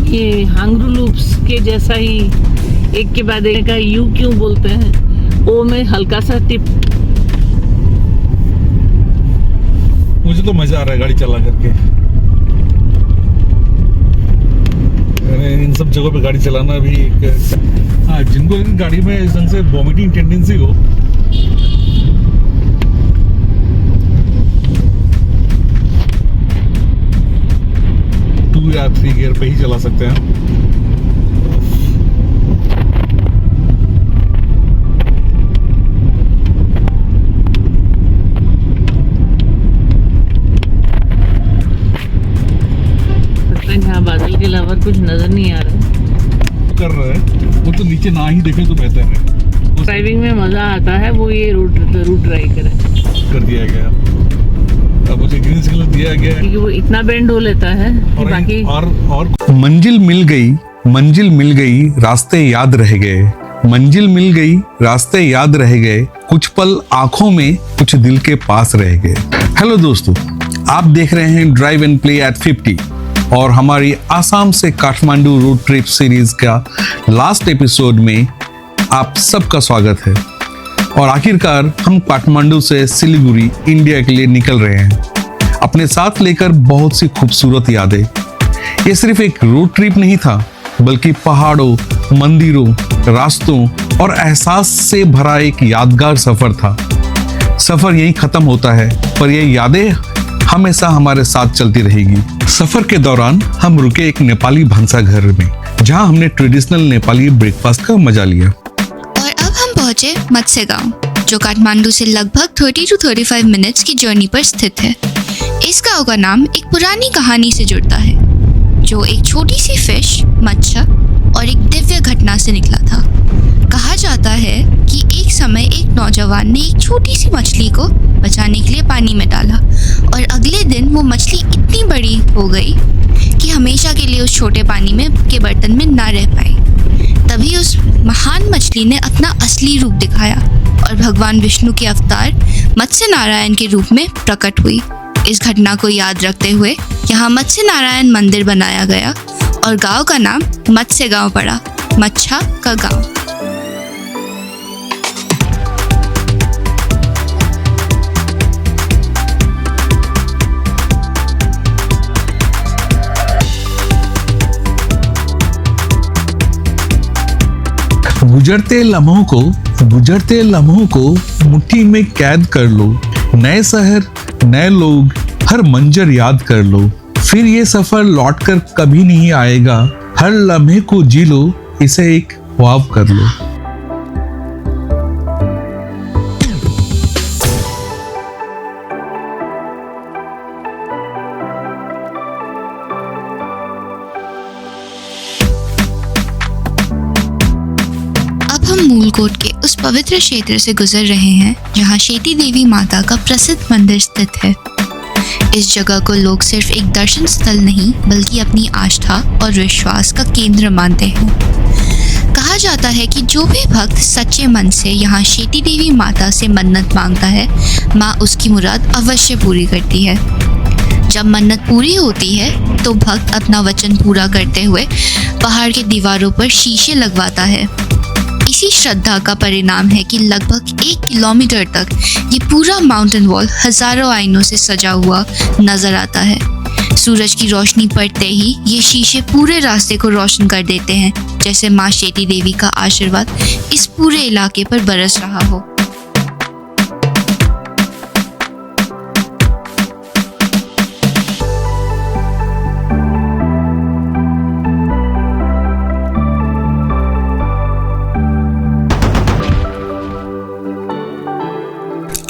ये हांगरू लूप्स के जैसा ही एक के बाद एक का यू क्यों बोलते हैं, वो में हल्का सा टिप। मुझे तो मजा आ रहा है गाड़ी चला करके। इन सब जगहों पे गाड़ी चलाना भी एक, हाँ, जिनको इन गाड़ी में इस ढंग से वॉमिटिंग टेंडेंसी हो, टू या 3 गियर पे ही चला सकते हैं। यहाँ बादल के अलावा कुछ नजर नहीं आ रहा कर रहा है वो, तो नीचे ना ही देखे तो बेहतर है। ड्राइविंग में मजा आता है, वो ये रूट ट्राई करे कर दिया गया। अब मुझे ग्रीन सिग्नल दिया गया है क्योंकि वो इतना बेंड हो लेता है कि बाकी और मंजिल मिल गई रास्ते याद रह गए, मंजिल मिल गई रास्ते याद रह गए, कुछ पल आंखों में कुछ दिल के पास रह गए। हेलो दोस्तों, आप देख रहे हैं ड्राइव एंड प्ले एट 50 और हमारी आसाम से काठमांडू रोड ट्रिप सीरीज का लास्ट एपिसोड में आप सबका स्वागत है। और आखिरकार हम काठमांडू से सिलीगुड़ी इंडिया के लिए निकल रहे हैं, अपने साथ लेकर बहुत सी खूबसूरत यादें। ये सिर्फ एक रोड ट्रिप नहीं था, बल्कि पहाड़ों, मंदिरों, रास्तों और एहसास से भरा एक यादगार सफर था। सफर यहीं खत्म होता है, पर ये यादें हमेशा हमारे साथ चलती रहेगी। सफर के दौरान हम रुके एक नेपाली भांसा घर में, जहां हमने ट्रेडिशनल नेपाली ब्रेकफास्ट का मजा लिया। और अब हम पहुंचे मत्स्य गांव, जो काठमांडू से लगभग 30 to 35 मिनट्स की जर्नी पर स्थित है। इस गांव का नाम एक पुरानी कहानी से जुड़ता है, जो एक छोटी सी फिश, मच्छा और एक दिव्य घटना से निकला था। कहा जाता है कि एक समय एक नौजवान ने एक छोटी सी मछली को बचाने के लिए पानी में डाला और अगले दिन वो मछली इतनी बड़ी हो गई कि हमेशा के लिए उस छोटे पानी में के बर्तन में ना रह पाई। तभी उस महान मछली ने अपना असली रूप दिखाया और भगवान विष्णु के अवतार मत्स्य नारायण के रूप में प्रकट हुई। इस घटना को याद रखते हुए यहाँ मत्स्य नारायण मंदिर बनाया गया और गांव का नाम मत्स्य गांव पड़ा, मच्छा का गांव। गुजरते लम्हों को मुट्ठी में कैद कर लो, नए शहर, नए लोग, हर मंजर याद कर लो। फिर ये सफर लौटकर कभी नहीं आएगा, हर लम्हे को जी लो, इसे एक ख्वाब कर लो। मूलकोट के उस पवित्र क्षेत्र से गुजर रहे हैं जहां शेटी देवी माता का प्रसिद्ध मंदिर स्थित है। इस जगह को लोग सिर्फ एक दर्शन स्थल नहीं, बल्कि अपनी आस्था और विश्वास का केंद्र मानते हैं। कहा जाता है कि जो भी भक्त सच्चे मन से यहाँ शेटी देवी माता से मन्नत मांगता है, माँ उसकी मुराद अवश्य पूरी करती है। जब मन्नत पूरी होती है तो भक्त अपना वचन पूरा करते हुए पहाड़ के दीवारों पर शीशे लगवाता है। इसी श्रद्धा का परिणाम है कि लगभग 1 किलोमीटर तक ये पूरा माउंटेन वॉल हजारों आईनों से सजा हुआ नजर आता है। सूरज की रोशनी पड़ते ही ये शीशे पूरे रास्ते को रोशन कर देते हैं, जैसे माँ शेटी देवी का आशीर्वाद इस पूरे इलाके पर बरस रहा हो।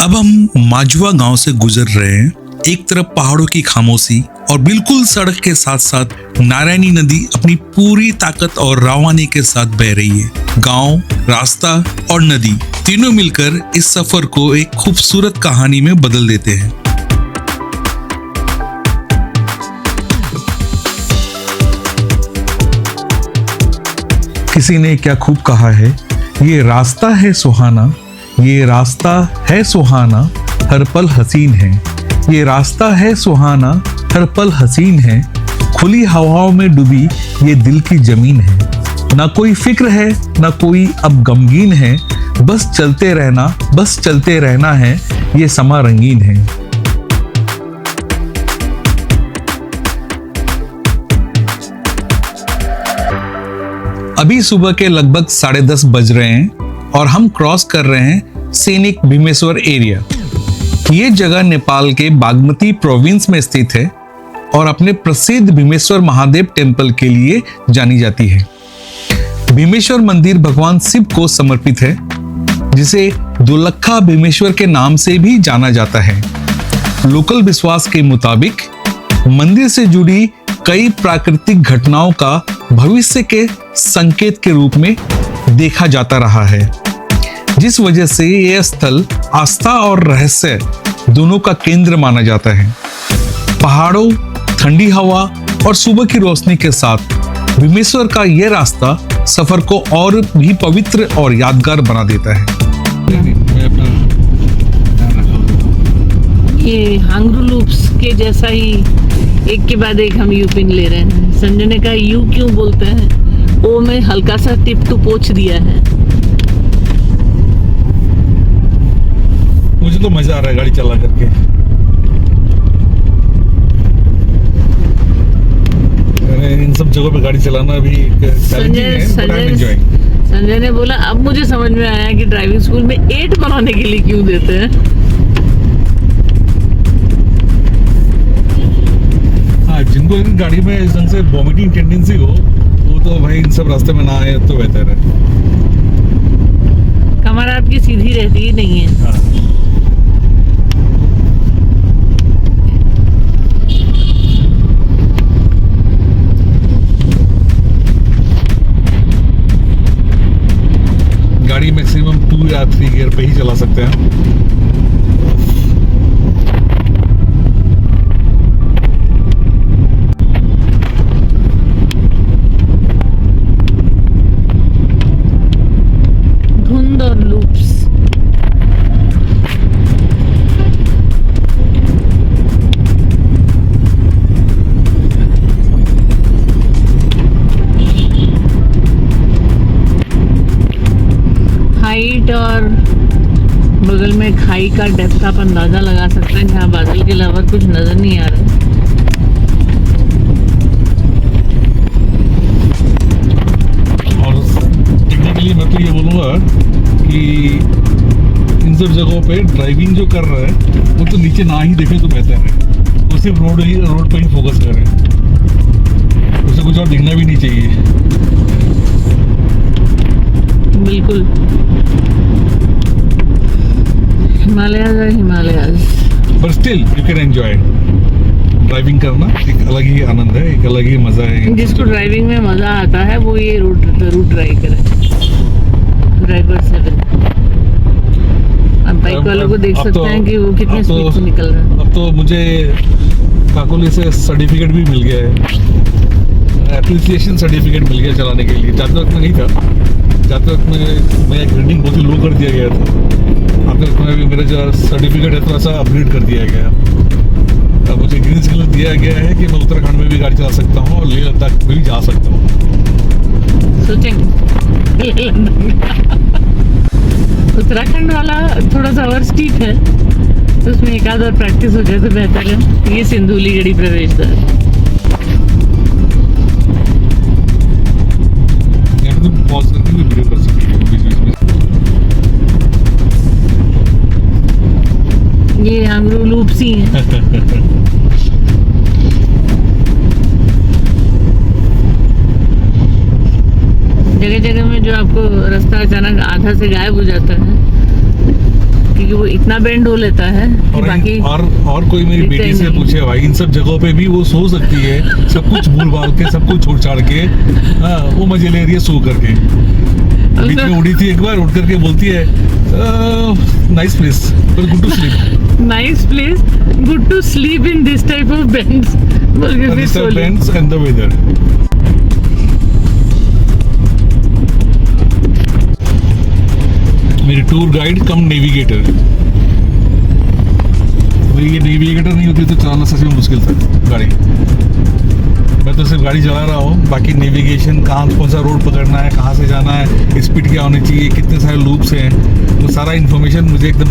अब हम माजुआ गांव से गुजर रहे हैं। एक तरफ पहाड़ों की खामोशी और बिल्कुल सड़क के साथ साथ नारायणी नदी अपनी पूरी ताकत और रवानी के साथ बह रही है। गांव, रास्ता और नदी तीनों मिलकर इस सफर को एक खूबसूरत कहानी में बदल देते हैं। किसी ने क्या खूब कहा है, ये रास्ता है सुहाना, ये रास्ता है सुहाना, हर पल हसीन है। ये रास्ता है सुहाना, हर पल हसीन है। खुली हवाओं में डूबी ये दिल की जमीन है। ना कोई फिक्र है ना कोई अब गमगीन है, बस चलते रहना है, ये समा रंगीन है। अभी सुबह के लगभग 10:30 बज रहे हैं और हम क्रॉस कर रहे हैं सैनिक भीमेश्वर एरिया। ये जगह नेपाल के बागमती प्रोविंस में स्थित है और अपने प्रसिद्ध भीमेश्वर महादेव टेम्पल के लिए जानी जाती है। भीमेश्वर मंदिर भगवान शिव को समर्पित है, जिसे दुलक्खा भीमेश्वर के नाम से भी जाना जाता है। लोकल विश्वास के मुताबिक मंदिर से जुड़ी कई प्राकृतिक घटनाओं का भविष्य के संकेत के रूप में देखा जाता रहा है, जिस वजह से यह स्थल आस्था और रहस्य दोनों का केंद्र माना जाता है। पहाड़ों, ठंडी हवा और सुबह की रोशनी के साथ भीमेश्वर का यह रास्ता सफर को और भी पवित्र और यादगार बना देता है। मैं अपना ध्यान रखा। ये हांगरू लूप्स के जैसा ही एक के बाद एक हम यू पिन ले रहे हैं। संजय ने कहा यू क्यों बोलते हैं, वो मैं हल्का सा टिप टू पोछ दिया है। मुझे तो मजा आ रहा है गाड़ी चला करके। इन सब जगहों पे गाड़ी चलाना भी चैलेंजिंग है, but I'm enjoying। संजय ने बोला अब मुझे समझ में आया कि ड्राइविंग स्कूल में 8 बनाने के लिए क्यों देते हैं। हाँ, जिनको इन गाड़ी में इस ढंग से वॉमिटिंग टेंडेंसी हो, वो तो भाई इन सब रास्ते में ना आए तो बेहतर है। कमर आपकी सीधी रहती ही नहीं है। हाँ। गाड़ी मैक्सिमम 2 या 3 गियर पे ही चला सकते हैं। धुंध और लूप्स। हाइट और बगल में खाई का डेप्थ आप अंदाजा लगा सकते हैं, जहाँ बादल के अलावा कुछ नजर नहीं आ रहा है। और टेक्निकली मैं तो ये बोलूँगा कि इन सब जगहों पे ड्राइविंग जो कर रहा है वो तो नीचे ना ही देखे तो बेहतर है। वो सिर्फ रोड पे ही फोकस करे, उसे कुछ और दिखना भी नहीं चाहिए। बिल्कुल। Himalayas but still you can enjoy. Driving करना एक अलग ही आनंद है, एक अलग ही मजा है। जिसको ड्राइविंग में मजा आता है वो ये रूट ड्राइव करे। ड्राइवर 7 अब बाइक वालों को देख सकते हैं कि वो कितनी स्पीड से निकल रहा है। अब तो मुझे काकोली से सर्टिफिकेट भी मिल गया है, एप्रिसिएशन सर्टिफिकेट मिल गया चलाने के लिए। जाते वक्त में नहीं था, जाते वक्त में मेरा ग्रेडिंग बहुत ही लो कर दिया गया था। आते वक्त में भी मेरा जो सर्टिफिकेट है थोड़ा सा अपग्रेड कर दिया गया। अब मुझे ग्रीन सिग्नल दिया गया है कि मैं उत्तराखंड में भी गाड़ी चला सकता हूँ और लेह लद्दाख में भी जा सकता हूँ। सोचेंगे उत्तराखंड वाला थोड़ा सा और स्टीप है, तो उसमें एक आध और प्रैक्टिस हो जाए तो बेहतर है। ये सिंधुली गढ़ी प्रवेश द्वार। यहाँ पे तो पॉज करके भी वीडियो कर सकते हो बीच बीच में। ये हांगरू लूप्स ही हैं। जगह जगह में जो आपको रास्ता अचानक आधा से गायब हो जाता है, क्योंकि वो इतना बेंड हो लेता है कि बाकी और कोई मेरी बेटी से पूछे भाई इन सब जगहों पे भी वो सो सकती है, सब कुछ भूल भाल के, सब कुछ छोड़ छाड़ के। हाँ, वो मजे ले रही है सो करके। बीच में उड़ी थी एक बार, उठ करके बोलती है nice place but good to sleep. Nice place good to sleep in this type of bends बोल के फिर सो ली। Bends and the weather. मेरी टूर गाइड कम नेविगेटर। मेरी ये नेविगेटर नहीं होती तो चलाना सच में मुश्किल था गाड़ी। मैं तो सिर्फ गाड़ी चला रहा हूँ, बाकी नेविगेशन, कहाँ कौन सा रोड पकड़ना है, कहाँ से जाना है, स्पीड क्या होनी चाहिए, कितने सारे लूप्स हैं, वो सारा इन्फॉर्मेशन मुझे एकदम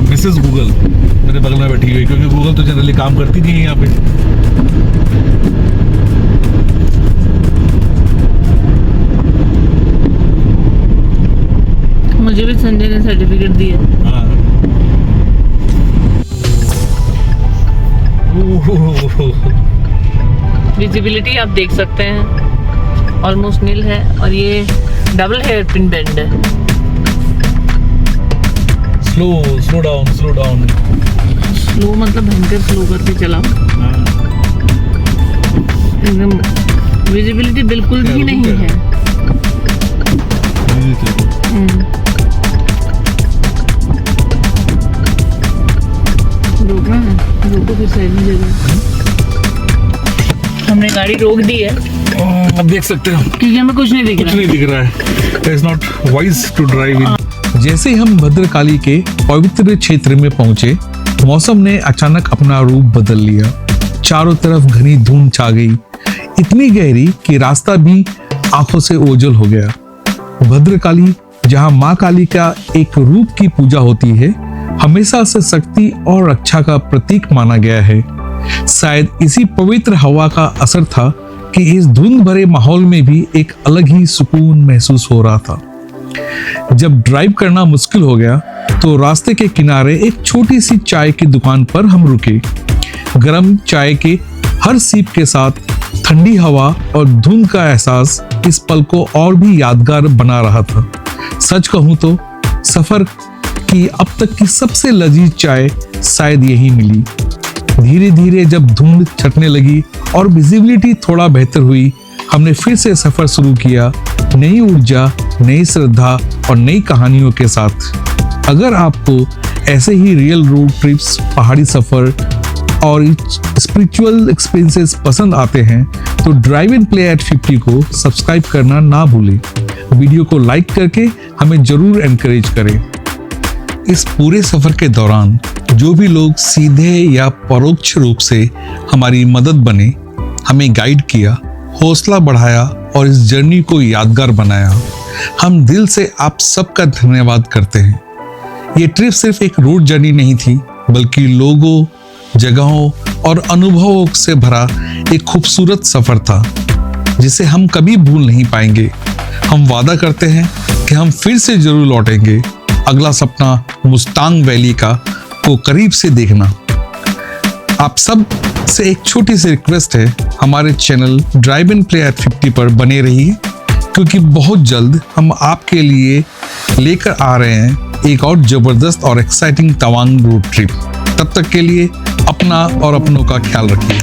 मिसेस गूगल मेरे बगल में बैठी हुई है, क्योंकि गूगल तो जनरली काम करती नहीं है यहाँ पे। मुझे भी संजय ने सर्टिफिकेट दिया। हाँ। विजिबिलिटी आप देख सकते हैं ऑलमोस्ट नील है, और ये डबल हेयर पिन बेंड है। स्लो डाउन स्लो मतलब भयंकर स्लो करके चलाओ, एकदम विजिबिलिटी बिल्कुल भी नहीं है। रोकना है, रोको फिर साइड में जगह। हमने गाड़ी रोक दी है, अब देख सकते हो क्योंकि हमें कुछ नहीं दिख कुछ रहा। नहीं दिख रहा है। It's not wise to drive in. जैसे हम भद्रकाली के पवित्र क्षेत्र में पहुंचे, मौसम ने अचानक अपना रूप बदल लिया। चारों तरफ घनी धुंध छा गई, इतनी गहरी कि रास्ता भी आंखों से ओझल हो गया। भद्रकाली, जहां मां काली का एक रूप की पूजा होती है, हमेशा से शक्ति और रक्षा का प्रतीक माना गया है। शायद इसी पवित्र हवा का असर था कि इस धुंध भरे माहौल में भी एक अलग ही सुकून महसूस हो रहा था। जब ड्राइव करना मुश्किल हो गया तो रास्ते के किनारे एक छोटी सी चाय की दुकान पर हम रुके। गर्म चाय के हर सीप के साथ ठंडी हवा और धुंध का एहसास इस पल को और भी यादगार बना रहा था। सच कहूं तो सफर की अब तक की सबसे लजीज चाय शायद यही मिली। धीरे धीरे जब धुंध छटने लगी और विजिबिलिटी थोड़ा बेहतर हुई, हमने फिर से सफर शुरू किया, नई ऊर्जा, नई श्रद्धा और नई कहानियों के साथ। अगर आपको ऐसे ही रियल रोड ट्रिप्स, पहाड़ी सफर और स्पिरिचुअल एक्सपीरियंसेस पसंद आते हैं तो ड्राइव एंड प्ले एट 50 को सब्सक्राइब करना ना भूलें। वीडियो को लाइक करके हमें जरूर एनकरेज करें। इस पूरे सफर के दौरान जो भी लोग सीधे या परोक्ष रूप से हमारी मदद बने, हमें गाइड किया, हौसला बढ़ाया और इस जर्नी को यादगार बनाया, हम दिल से आप सबका धन्यवाद करते हैं। ये ट्रिप सिर्फ एक रोड जर्नी नहीं थी, बल्कि लोगों, जगहों और अनुभवों से भरा एक खूबसूरत सफर था, जिसे हम कभी भूल नहीं पाएंगे। हम वादा करते हैं कि हम फिर से जरूर लौटेंगे। अगला सपना मुस्तांग वैली का को करीब से देखना। आप सब से एक छोटी सी रिक्वेस्ट है, हमारे channel drive and play at 50 पर बने रहिए, क्योंकि बहुत जल्द हम आपके लिए लेकर आ रहे हैं एक और जबरदस्त और एक्साइटिंग तवांग रोड ट्रिप। तब तक के लिए अपना और अपनों का ख्याल रखिए।